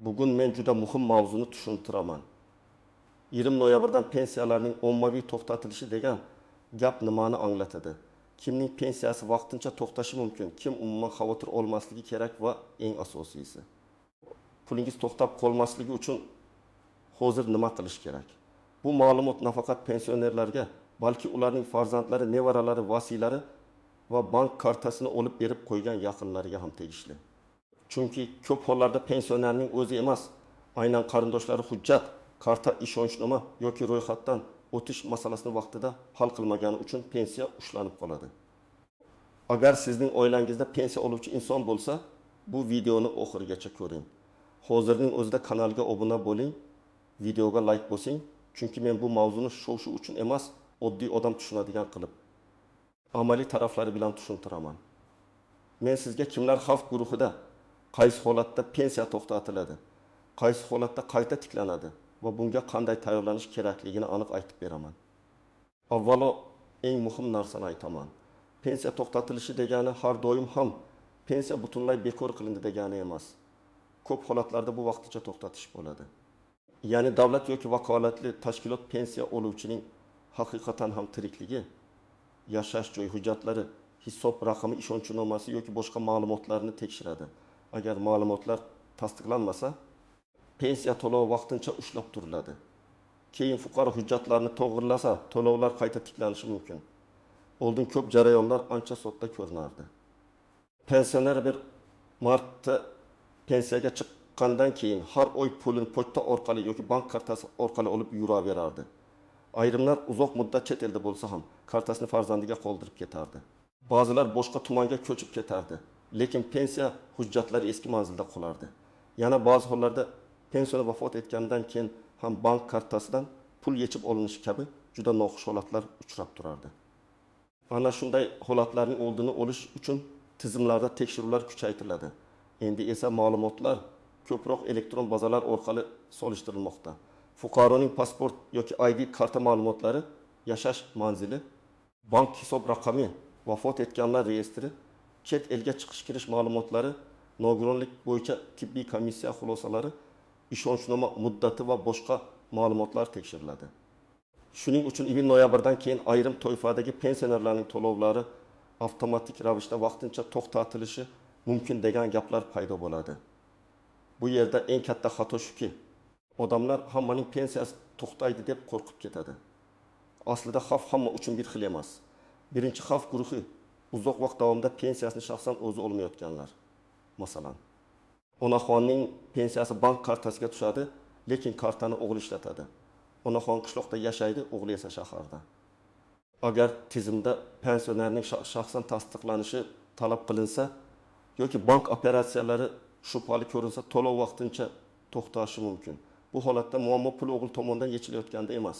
Bugun men juda muhim mavzuni tushuntiraman. 20 noyabrdan pensiyalarning ommaviy to'xtatilishi degan gap nimani anglatadi? Kimning pensiyasi vaqtincha to'xtashi mumkin? Kim umuman xavotir olmasligi kerak va eng asosiysi, pulingiz to'xtab qolmasligi uchun hozir nima qilish kerak? Bu ma'lumot nafaqat pensionerlarga, balki ularning farzandlari, nevaralari, vasiylari va bank kartasini olib berib qo'ygan yaqinlariga ham tegishli. Chunki ko'p hollarda pensionerning o'zi emas, aynan qarindoshlari hujjat, karta, ishonchnoma yoki ro'yxatdan o'tish masalasini vaqtida hal qilmagani uchun pensiya ushlanib qoladi. Agar sizning oilangizda pensiya oluvchi inson bo'lsa, bu videoni oxirigacha ko'ring. Hozirning o'zida kanalga obuna bo'ling, videoga like bosing, chunki men bu mavzuni shu uchun emas, oddiy odam tushunadigan qilib, amaliy taraflari bilan tushuntiraman. Men sizga kimlar xavf guruhida, qaysi holatda pensiya to'xtatiladi, qaysi holatda qayta tiklanadi va bunga qanday tayyorlanish kerakligini aniq aytib beraman. Avvalo, eng muhim narsani aytaman. Pensiya to'xtatilishi degani har doim ham pensiya butunlay bekor qilindi degani emas. Ko'p holatlarda bu vaqtincha to'xtatish bo'ladi. Ya'ni davlat yoki vakolatli tashkilot pensiya oluvchining haqiqatan ham tirikligi, yashash joy hujjatlari, hisob raqami, ishonchnomasi yoki boshqa ma'lumotlarni tekshiradi. Agar ma'lumotlar tasdiqlanmasa, pensiya to'lovi vaqtincha ushlab turiladi. Keyin fuqaro hujjatlarni to'g'rilasa, to'lovlar qayta tiklanishi mumkin. Oldin ko'p jarayonlar ancha sodda ko'rinardi. Pensioner bir marta pensiyaga chiqqandan keyin har oy pulini pochta orqali yoki bank kartasi orqali olib yuraverardi. Ayrimlar uzoq muddat chet elda bo'lsa ham kartasini farzandiga qoldirib ketardi. Ba'zilar boshqa tumanga ko'chib ketardi, lekin pensiya hujjatlari eski manzilda qolardi. Yana ba'zi hollarda pensioner vafot etgandan keyin ham bank kartasidan pul yechib olinishi kabi juda noxush holatlar uchrab turardi. Ana shunday holatlarning oldini olish uchun tizimlarda tekshiruvlar kuchaytiriladi. Endi esa ma'lumotlar ko'proq elektron bazalar orqali solishtirilmoqda. Fuqaroning pasport yoki ID karta ma'lumotlari, yashash manzili, bank hisob raqami, vafot etganlar reyestri, chet elga chiqish-kirish ma'lumotlari, nogironlik bo'yicha tibbiy komissiya xulosalari, ishonchnoma muddati va boshqa ma'lumotlar tekshiriladi. Shuning uchun 20 noyabrdan keyin ayrim toifadagi pensionerlarning to'lovlari avtomatik ravishda vaqtincha to'xtatilishi mumkin degan gaplar paydo bo'ladi. Bu yerda eng katta xato shuki, odamlar hammaning pensiyasi to'xtaydi deb qo'rqib ketadi. Aslida xavf hamma uchun bir xil emas. Birinchi xavf guruhi uzoq vaqt davomida pensiyasini shaxsan o'zi olmayotganlar. Masalan, onaxonning pensiyasi bank kartasiga tushadi, lekin kartani o'g'li ishlatadi. Onaxon qishloqda yashaydi, o'g'li esa shaharda. Agar tizimda pensionerning shaxsan tasdiqlanishi talab qilinsa yoki bank operatsiyalari shubhali ko'rinsa, to'lov vaqtincha to'xtashi mumkin. Bu holatda muammo pul o'g'il tomonidan yechilayotganda emas.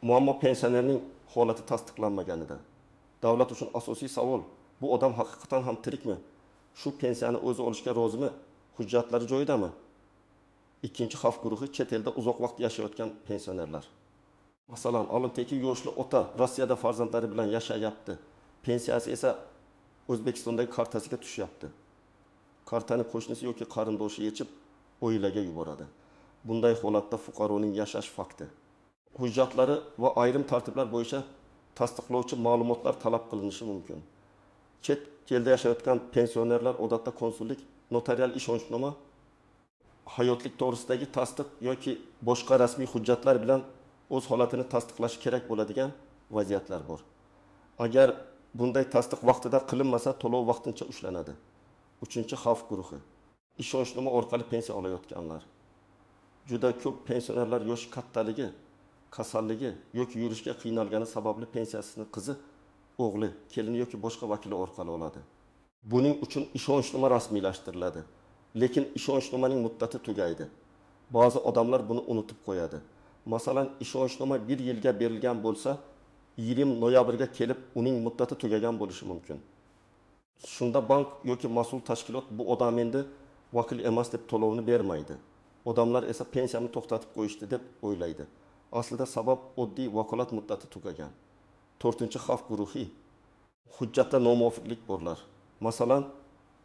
Muammo pensionerning holati tasdiqlanmaganida. Davlat uchun asosiy savol, bu odam haqiqatan ham tirikmi? Shu pensiyani o'zi olishga rozimi? Hujjatlari joyidami? Ikkinchi xavf guruhi chet elda uzoq vaqt yashayotgan pensionerlar. Masalan, Olimteki yoshli ota Rossiyada farzandlari bilan yashayapti. Pensiyasi esa O'zbekistondagi kartasiga tushyapti. Kartani qo'shnisi yoki qarindoshi yechib oilaga yuboradi. Bunday holatda fuqaroning yashash fakti, hujjatlari va ayrim tartiblar bo'yicha tasdiqlovchi ma'lumotlar talab qilinishi mumkin. Chet elda yashayotgan pensionerlar odatda konsullik, notarial ishonchnoma, hayotlik to'g'risidagi tasdiq yoki boshqa rasmiy hujjatlar bilan o'z holatini tasdiqlashi kerak bo'ladigan vaziyatlar bor. Agar bunday tasdiq vaqtida qilinmasa, to'lov vaqtincha ushlanadi. Uchinchi xavf guruhi ishonchnoma orqali pensiya olayotganlar. Juda ko'p pensionerlar yosh kattaligi, kasalligi yoki yurishga qiynalgani sababli pensiyasini qizi, o'g'li, kelini yoki boshqa vakili orqali oladi. Buning uchun ishonchnoma rasmiylashtiriladi, lekin ishonchnomaning muddati tugaydi. Ba'zi odamlar buni unutib qo'yadi. Masalan, ishonchnoma 1 yilga berilgan bo'lsa, 20 noyabrga kelib uning muddati tugagan bo'lishi mumkin. Shunda bank yoki mas'ul tashkilot bu odam endi vakil emas deb to'lovni bermaydi. Odamlar esa pensiyamni to'xtatib qo'yishdi deb o'ylaydi. Aslida sabab oddiy vakolat muddati tugagan. 4-xavf guruhi hujjatda nomuvofiqlik borlar. Masalan,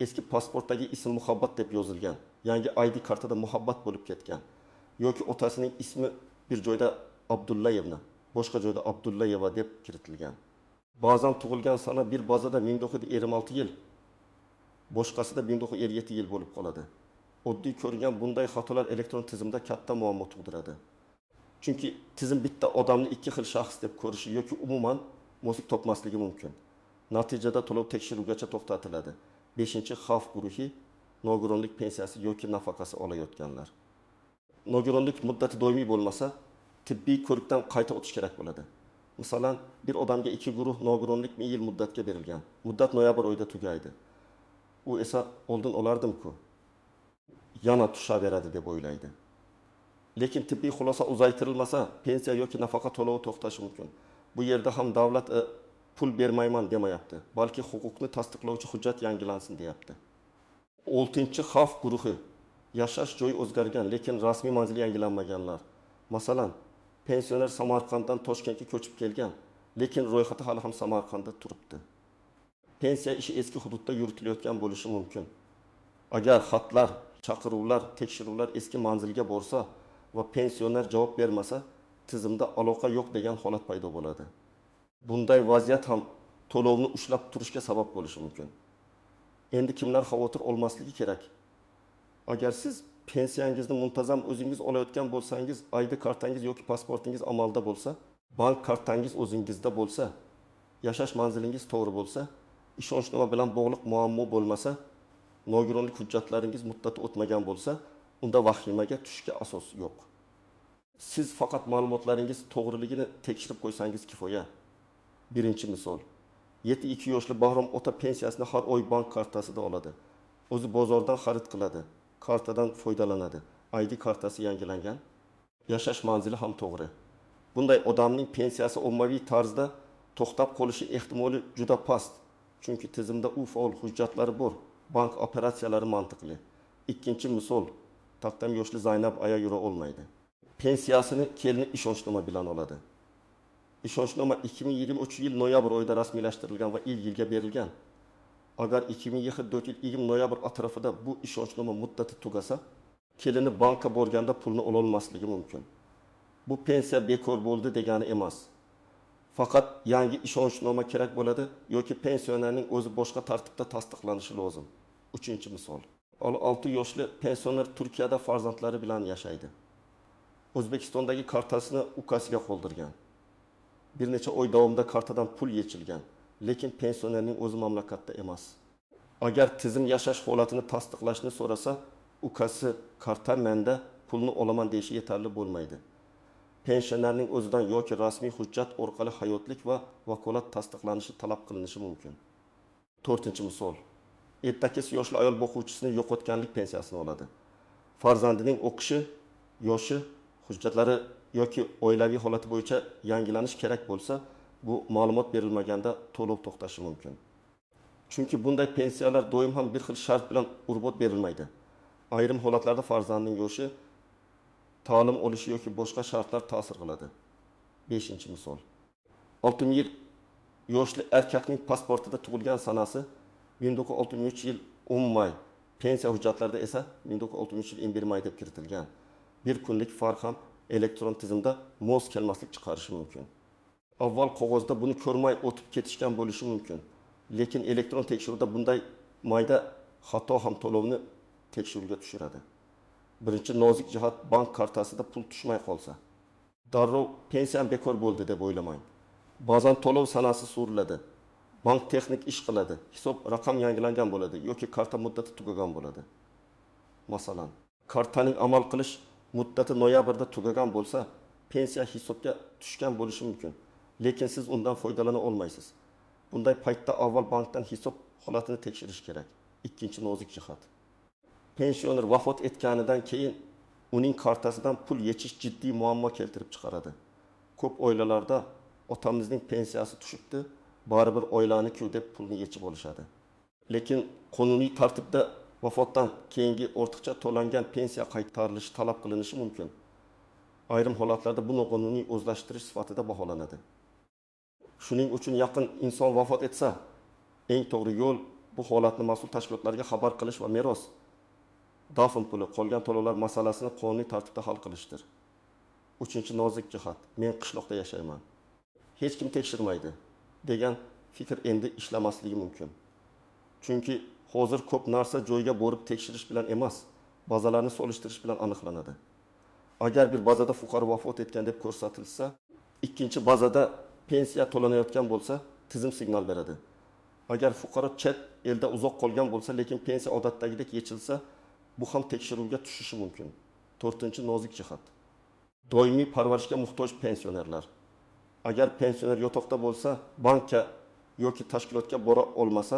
eski pasportdagi ism muhabbat deb yozilgan. yangi ID kartada muhabbat bo'lib ketgan yoki otasining ismi bir joyda Abdullayevni, boshqa joyda Abdullayeva deb kiritilgan. Ba'zan tug'ilgan sana bir bazada 1926 yil, boshqasida 1957 yil bo'lib qoladi. Oddiy ko'rgan bunday xatolar elektron tizimda katta muammo tug'diradi. Chunki tizim bitta odamni ikki xil shaxs deb ko'rishi yoki umuman moslik topmasligi mumkin. Natijada to'lov tekshiruvgacha to'xtatiladi. 5-xavf guruhi nogironlik pensiyasi yoki nafaqasi olayotganlar. Nogironlik muddati doimiy bo'lmasa, tibbiy ko'rikdan qayta o'tish kerak bo'ladi. Masalan, bir odamga 2 guruh nogironlik 1000 yil muddatga berilgan. Muddat noyabr oyida tugaydi. U esa oldin olardim-ku, yana tushaveradi deb o'ylaydi. Lekin tibbiy xulosa uzaytirilmasa, pensiya yoki nafaqa to'lovi to'xtashi mumkin. Bu yerda ham davlat pul bermayman demayapti, balki huquqni tasdiqlovchi hujjat yangilansin deyapti. 6-xavf guruhi yashash joyi o'zgargan, lekin rasmiy manzili yangilanmaganlar. Masalan, pensioner Samarqanddan Toshkentga ko'chib kelgan, lekin ro'yxati hali ham Samarqandda turibdi. Pensiya ishi eski hududda yuritilayotgan bo'lishi mumkin. Agar xatlar, chaqiruvlar, tekshiruvlar eski manzilga borsa va pensioner javob bermasa, tizimda aloqa yo'q degan holat paydo bo'ladi. Bunday vaziyat ham to'lovni ushlab turishga sabab bo'lishi mumkin. Endi kimlar xavotir olmasligi kerak? Agar siz pensiyangizni muntazam o'zingiz olayotgan bo'lsangiz, ID kartangiz yoki pasportingiz amalda bo'lsa, bank kartangiz o'zingizda bo'lsa, yashash manzilingiz to'g'ri bo'lsa, ishonchnoma bilan bog'liq muammo bo'lmasa, nogironlik hujjatlaringiz muddati o'tmagan bo'lsa, unda vahimaga tushishga asos yo'q. Siz faqat ma'lumotlaringiz to'g'riligini tekshirib qo'ysangiz kifoya. Birinchi misol. 7-2 yoshli Bahrom ota pensiyasini har oy bank kartasida oladi. O'zi bozordan xarid qiladi, kartadan foydalanadi. ID kartasi yangilangan, yashash manzili ham to'g'ri. Bunday odamning pensiyasi ommaviy tarzda to'xtab qolishi ehtimoli juda past. Chunki tizimda u faol hujjatlari bor, bank operatsiyalari mantiqli. Ikkinchi misol, taqdam yoshli Zaynab aya yura olmaydi. Pensiyasini kelini ishonchnoma bilan oladi. Ishonchnoma 2023 yil noyabr oyida rasmiylashtirilgan va yilga berilgan. Agar 2024 yil noyabr atrofida bu ishonchnoma muddati tugasa, kelini banka borganda pulni ola olmasligi mumkin. Bu pensiya bekor bo'ldi degani emas. Faqat yangi ishonchnoma kerak bo'ladi yoki pensionerning o'zi boshqa tartibda tasdiqlanishi lozim. 3-misol. 6 yoshli pensioner Turkiyada farzandlari bilan yashaydi. O'zbekistondagi kartasini ukasiga qoldirgan. Bir necha oy davomida kartadan pul yechilgan, lekin pensionerning o'zi mamlakatda emas. Agar tizim yashash holatini tasdiqlashni so'rasa, ukasi karta menda pulni olaman deyishi yetarli bo'lmaydi. Pensionerning o'zidan yoki rasmiy hujjat orqali hayotlik va vakolat tasdiqlanishi talab qilinishi mumkin. 4-misol. 7-8 yoshli ayol o'quvchisini yo'qotganlik pensiyasini oladi. Farzandining o'qishi, yoshi, hujjatlari yoki oilaviy holati bo'yicha yangilanish kerak bo'lsa, bu ma'lumot berilmaganda to'lov to'xtashi mumkin. Chunki bunday pensiyalar doim ham bir xil shart bilan urg'ut berilmaydi. Ayrim holatlarda farzandning yoshi, ta'lim olishi yoki boshqa shartlar ta'sir qiladi. 5-misol. 6 yoshli erkakning pasportida tug'ilgan sanasi 1963 yil 10 may, pensiya hujjatlarida esa 1963 yil 11 may deb kiritilgan. Bir kunlik farq ham elektron tizimda mos kelmaslik chiqarishi mumkin. Avval qog'ozda buni ko'rmay o'tib ketishgan bo'lishi mumkin. Lekin elektron tekshiruvda bunday mayda xato ham to'lovni tekshiruvga tushiradi. Birinchi nozik jihat, bank kartasida pul tushmay qolsa. Darrov pensiyam bekor bo'ldi deb o'ylamang. Ba'zan to'lov sanasi suriladi. Bank texnik ish qiladi. Hisob raqam yangilangan bo'ladi yoki karta muddati tugagan bo'ladi. Masalan, kartaning amal qilish muddati noyabrda tugagan bo'lsa, pensiya hisobga tushgan bo'lishi mumkin. Lekin siz undan foydalana olmaysiz. Bunday paytda avval bankdan hisob holatini tekshirish kerak. Ikkinchi nozik jihat. Pensioner vafot etganidan keyin uning kartasidan pul yechish jiddiy muammo keltirib chiqaradi. Ko'p oilalarda otamizning pensiyasi tushibdi, baribir oilani-ku deb pulni yechib olishadi. Lekin qonuniy tartibda vafotdan keyingi ortiqcha to'langan pensiya qaytarilishi talab qilinishi mumkin. Ayrim holatlarda bu noqonuniy o'zlashtirish sifatida baholanadi. Shuning uchun yaqin inson vafot etsa, eng to'g'ri yo'l bu holatni mas'ul tashkilotlarga xabar qilish va meros dafn puli, qolgan to'lovlar masalasini qonuniy tartibda hal qilishdir. 3-nozik jihat. Men qishloqda yashayman. Hech kim tekshirmaydi degan fikr endi ishlamasligi mumkin. Chunki hozir ko'p narsa joyga borib tekshirish bilan emas, bazalarni solishtirish bilan aniqlanadi. Agar bir bazada fuqaro vafot etgan deb ko'rsatilsa, ikkinchi bazada pensiya to'lanayotgan bo'lsa, tizim signal beradi. Agar fuqaro chet elda uzoq qolgan bo'lsa, lekin pensiya odatdagidek yechilsa, bu ham tekshiruvga tushishi mumkin. 4-nozik jihat. Doimiy parvarishga muhtoj pensionerlar. Agar pensioner yotoqda bo'lsa, bankka yoki tashkilotga bora olmasa,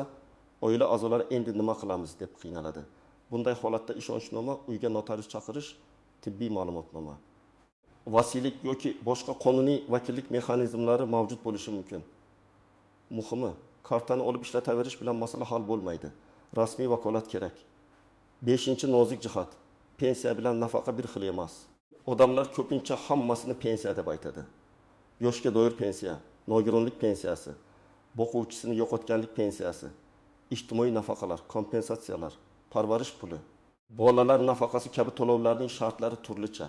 oila a'zolari endi nima qilamiz deb qiynaladi. Bunday holatda ishonchnoma, uyga notarius chaqirish, tibbiy ma'lumotnoma, vasiylik yoki boshqa qonuniy vakillik mexanizmlari mavjud bo'lishi mumkin. Muhimi, kartani olib ishlataverish bilan masala hal bo'lmaydi. Rasmiy vakolat kerak. 5-nozik jihat. Pensiya bilan nafaqa bir xil emas. Odamlar ko'pincha hammasini pensiya deb aytadi. Yoshga doir pensiya, nogironlik pensiyasi, boquvchisini yo'qotganlik pensiyasi, ijtimoiy nafaqalar, kompensatsiyalar, parvarish puli, bolalar nafaqasi kabi to'lovlarning shartlari turlicha.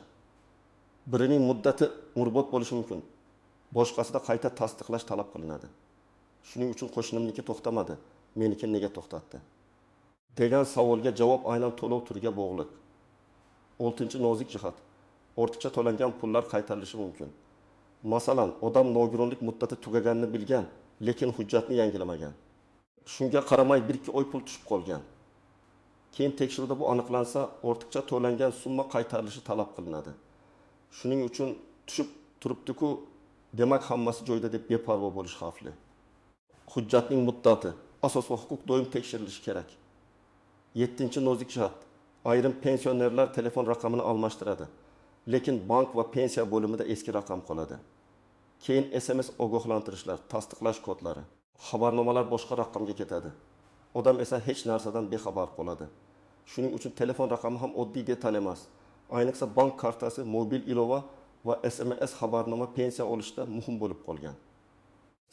Birining muddati umrbod bo'lishi mumkin, boshqasida qayta tasdiqlash talab qilinadi. Shuning uchun qo'shnimniki to'xtamadi, meniki nega to'xtatdi? degan savolga javob aynan to'lov turiga bog'liq. 6-nozik jihat. Ortiqcha to'langan pullar qaytarilishi mumkin. Masalan, odam nogironlik muddati tugaganini bilgan, lekin hujjatni yangilamagan. Shunga qaramay 1-2 oy pul tushib qolgan. Keyin tekshiruvda bu aniqlansa, ortiqcha to'langan summa qaytarilishi talab qilinadi. Shuning uchun tushib turibdi-ku, demak hammasi joyida deb beparvo bo'lish xavfli. Hujjatning muddati, asos va huquq doim tekshirilishi kerak. 7-nozik jihat. Ayrim pensionerlar telefon raqamini almashtiradi, lekin bank va pensiya bo'limida eski raqam qoladi. Keyin SMS ogohlantirishlar, tasdiqlash kodlari, xabarnomalar boshqa raqamga ketadi. Odam esa hech narsadan bexabar qoladi. Shuning uchun telefon raqami ham oddiy detal emas. Ayniqsa bank kartasi, mobil ilova va SMS xabarnoma pensiya olishda muhim bo'lib qolgan.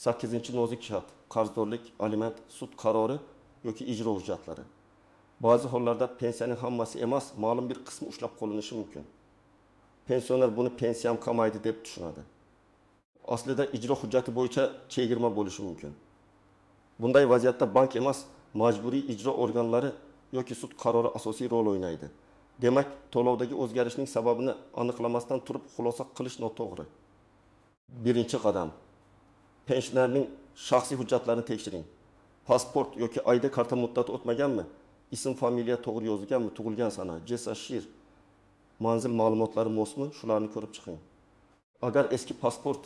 8-nozik jihat. Qarzdorlik, aliment, sud qarori yoki ijro hujjatlari. Ba'zi hollarda pensiyaning hammasi emas, ma'lum bir qismi ushlab qolinishi mumkin. Pensioner buni pensiyam kamaydi deb tushunadi. Aslida ijro hujjati bo'yicha chegirma bo'lishi mumkin. Bunday vaziyatda bank emas, majburiy ijro organlari yoki sud qarori asosiy rol o'ynaydi. Demak, to'lovdagi o'zgarishning sababini aniqlamasdan turib xulosa qilish noto'g'ri. 1-qadam. Pensionerning shaxsiy hujjatlarini tekshiring. Pasport yoki ID karta muddati o'tmaganmi? Ism, familiya to'g'ri yozilganmi? Tug'ilgan sana, JSHIR, manzil ma'lumotlari mosmi? Shularni ko'rib chiqing. Agar eski pasport,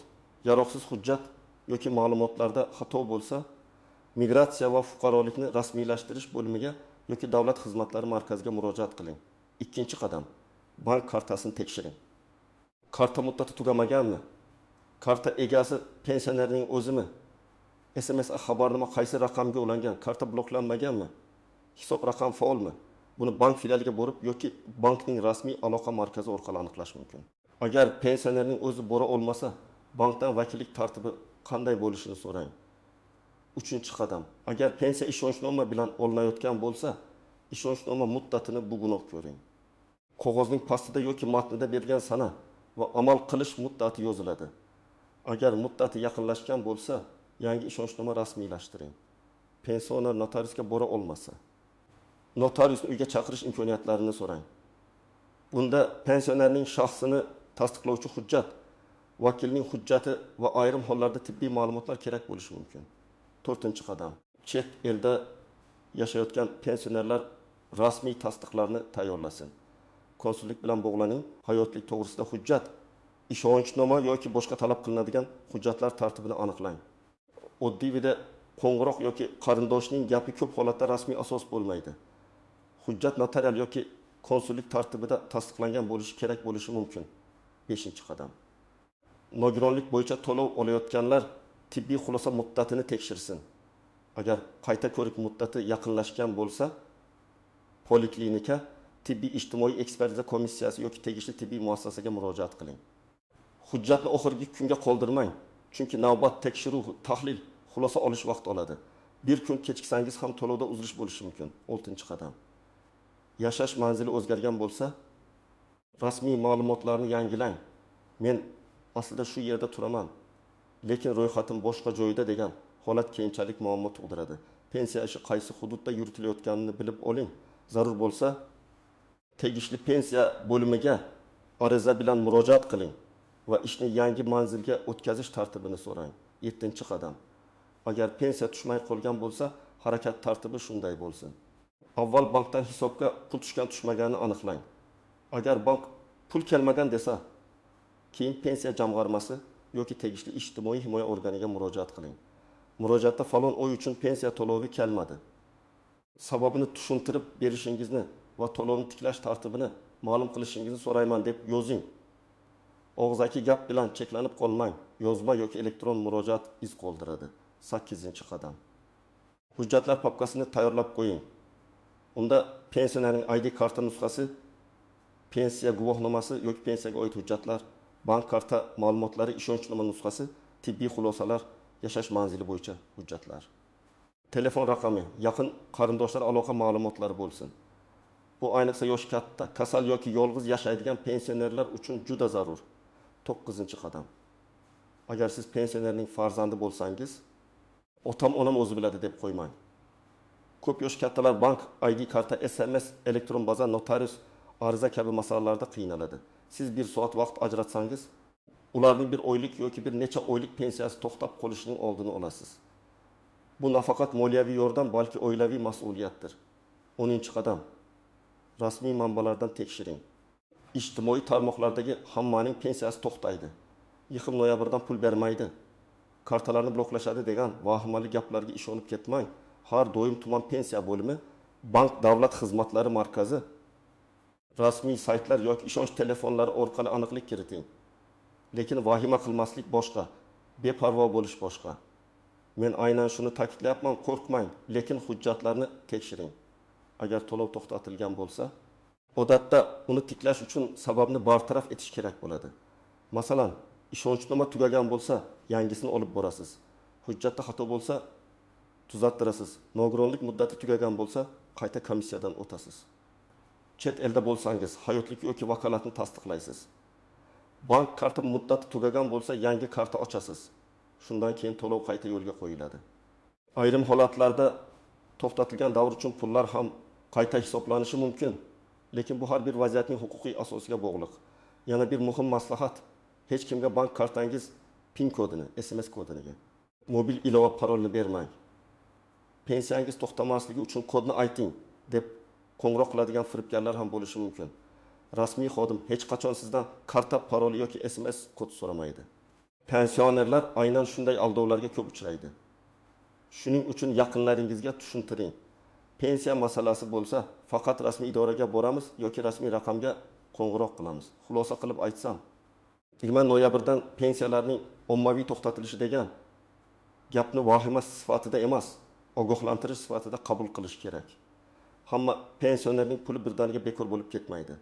yaroqsiz hujjat yoki ma'lumotlarda xato bo'lsa, migratsiya va fuqarolikni rasmiylashtirish bo'limiga yoki davlat xizmatlari markaziga murojaat qiling. 2-qadam. Bank kartasini tekshiring. Karta muddati tugamaganmi? Karta egasi pensionerning o'zimi? SMS xabarnoma qaysi raqamga ulangan? Karta bloklanmaganmi? Hisob raqam faolmi? Buni bank filialiga borib yoki bankning rasmiy aloqa markazi orqali aniqlash mumkin. Agar pensionerning o'zi bora olmasa, bankdan vakillik tartibi qanday bo'lishini so'rang. 3-qadam. Agar pensiya ishonchnoma bilan olinayotgan bo'lsa, ishonchnoma muddatini bugunoq ko'ring. Qog'ozning pastida yoki matnida bergan sana va amal qilish muddati yoziladi. Agar muddati yaqinlashgan bo'lsa, yangi ishonchnoma rasmiylashtiring. Pensioner notariusga bora olmasa, notariusni uyga chaqirish imkoniyatlarini so'rang. Bunda pensionerning shaxsini tasdiqlovchi hujjat, vakilning hujjati va ayrim hollarda tibbiy ma'lumotlar kerak bo'lishi mumkin. 4-qadam. Chet elda yashayotgan pensionerlar rasmiy tasdiqlarni tayyorlasin. Konsullik bilan bog'laning, hayotlik to'g'risida hujjat, ishonchnoma yoki boshqa talab qilinadigan hujjatlar tartibini aniqlang. Oddiy vida qo'ng'iroq yoki qarindoshning gapi ko'p holatda rasmiy asos bo'lmaydi. Hujjat notarial yoki konsullik tartibida tasdiqlangan bo'lishi kerak bo'lishi mumkin. 5-qadam. Nogironlik bo'yicha to'lov olayotganlar tibbiy xulosa muddatini tekshirsin. Agar qayta ko'rik muddati yaqinlashgan bo'lsa, poliklinika, tibbiy ijtimoiy ekspertiza komissiyasi yoki tegishli tibbiy muassasaga murojaat qiling. Hujjatni oxirgi kunga qoldirmang, chunki navbat tekshiruv, tahlil, xulosa olish vaqt oladi. Bir kun kechiksangiz ham to'lovda uzilish bo'lishi mumkin. 6-qadam. Yashash manzili o'zgargan bo'lsa, rasmiy ma'lumotlarni yangilang. Men aslida shu yerda turaman, lekin ro'yxatim boshqa joyda degan holat keyinchalik muammo tug'diradi. Pensiya ishi qaysi hududda yuritilayotganini bilib oling. Zarur bo'lsa, tegishli pensiya bo'limiga ariza bilan murojaat qiling va ishni yangi manzilga o'tkazish tartibini so'rang. 7-qadam. Agar pensiya tushmay qolgan bo'lsa, harakat tartibi shunday bo'lsin. Avval bankdan hisobga pul tushgan tushmaganini aniqlang. Agar bank pul kelmagan desa, keyin pensiya jamg'armasi yoki tegishli ijtimoiy himoya organiga murojaat qiling. Murojaatda falon oy uchun pensiya to'lovi kelmadi. Sababini tushuntirib berishingizni va to'lovni tiklash tartibini ma'lum qilishingizni so'rayman deb yozing. Og'zaki gap bilan cheklanib qolmang. Yozma yoki elektron murojaat iz qoldiradi. 8-qadam. Hujjatlar papkasini tayyorlab qo'ying. Unda pensionerning ID karta nusxasi, pensiya guvohnomasi yoki pensiyaga oid hujjatlar, bank karta ma'lumotlari, ishonchnoma nusxasi, tibbiy xulosalar, yashash manzili bo'yicha hujjatlar. Telefon raqami, yaqin qarindoshlar aloqa ma'lumotlari bo'lsin. Bu ayniqsa yoshi katta, kasal yoki yolg'iz yashaydigan pensionerlar uchun juda zarur. 9-qadam. Agar siz pensionerning farzandi bo'lsangiz, otam onam o'zi biladi deb qo'ymang. Ko'p yosh kattalar bank, ID karta, SMS, elektron baza, notarius, ariza kabi masalalarda qiynaladi. Siz 1 soat vaqt ajratsangiz, ularning bir oylik yoki bir necha oylik pensiyasi to'xtab qolishining oldini olasiz. Bu nafaqat moliyaviy yordam, balki oilaviy mas'uliyatdir. 10-qadam. Rasmiy manbalardan tekshiring. Ijtimoiy tarmoqlardagi hammaning pensiyasi to'xtaydi. Yig'im noyabrdan pul bermaydi. Kartalarni bloklashadi degan vahimali gaplarga ishonib ketmang. Har doim tuman pensiya bo'limi, bank davlat xizmatlari markazi, rasmiy saytlar yoki ishonch telefonlari orqali aniqlik kiriting. Lekin vahima qilmaslik boshqa, beparvo bo'lish boshqa. Men aynan shuni ta'kidlayapman, qo'rqmang, lekin hujjatlarni tekshiring. Agar to'lov to'xtatilgan bo'lsa, odatda uni tiklash uchun sababni bartaraf etish kerak bo'ladi. Masalan, ishonchnoma tugagan bo'lsa, yangisini olib borasiz. Hujjatda xato bo'lsa, tuzattirasiz. Nogironlik muddati tugagan bo'lsa, qayta komissiyadan o'tasiz. Chet elda bo'lsangiz, hayotlik yoki vakolatni tasdiqlaysiz. Bank karta muddati tugagan bo'lsa, yangi karta ochasiz. Shundan keyin to'lov qayta yo'lga qo'yiladi. Ayrim holatlarda to'xtatilgan davr uchun pullar ham qayta hisoblanishi mumkin, lekin bu har bir vaziyatning huquqiy asosiga bog'liq. Yana bir muhim maslahat, hech kimga bank kartangiz PIN kodini, SMS kodini, mobil ilova parolni bermang. Pensiyangiz to'xtamasligi uchun kodni ayting deb qo'ng'iroq qiladigan firibgarlar ham bo'lishi mumkin. Rasmiy xodim hech qachon sizdan karta paroli yoki SMS kod so'ramaydi. Pensionerlar aynan shunday aldovlarga ko'p uchraydi. Shuning uchun yaqinlaringizga tushuntiring. Pensiya masalasi bo'lsa, faqat rasmiy idoraga boramiz yoki rasmiy raqamga qo'ng'iroq qilamiz. Xulosa qilib aytsam, 20 noyabrdan pensiyalarning ommaviy to'xtatilishi degan gapni vahima sifatida emas, ogohlantirish sifatida qabul qilish kerak. Hamma pensionerning puli birdaniga bekor bo'lib ketmaydi.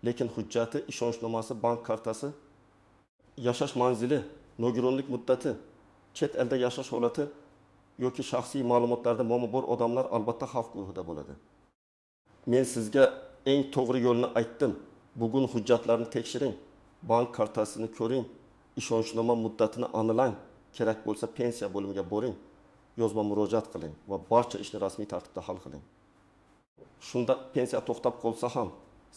Lekin hujjati, ishonchnomasi, bank kartasi, yashash manzili, nogironlik muddati, chet elda yashash holati yoki shaxsiy ma'lumotlarda muammo bor odamlar albatta xavf guruhida bo'ladi. Men sizga eng to'g'ri yo'lni aytdim. Bugun hujjatlarni tekshiring, bank kartasini ko'ring, ishonchnoma muddatini aniqlang, kerak bo'lsa pensiya bo'limiga boring, yozma murojaat qiling va barcha ishni rasmiy tartibda hal qiling. Shunda pensiya to'xtab qolsa ham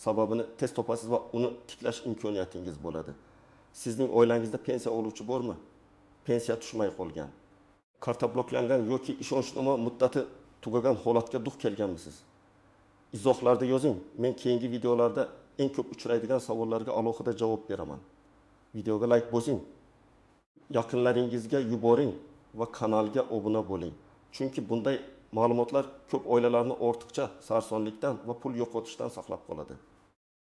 sababini tez topasiz va uni tiklash imkoniyatingiz bo'ladi. Sizning oilangizda pensiya oluvchi bormi? Pensiya tushmay qolgan, karta bloklangan yoki ishonchnoma muddati tugagan holatga duch kelganmisiz? Izohlarda yozing. Men keyingi videolarda eng ko'p uchraydigan savollarga alohida javob beraman. Videoga like bosing, yaqinlaringizga yuboring va kanalga obuna bo'ling. Chunki bunday ma'lumotlar ko'p oilalarni ortiqcha sarsonlikdan va pul yo'qotishdan saqlab qoladi.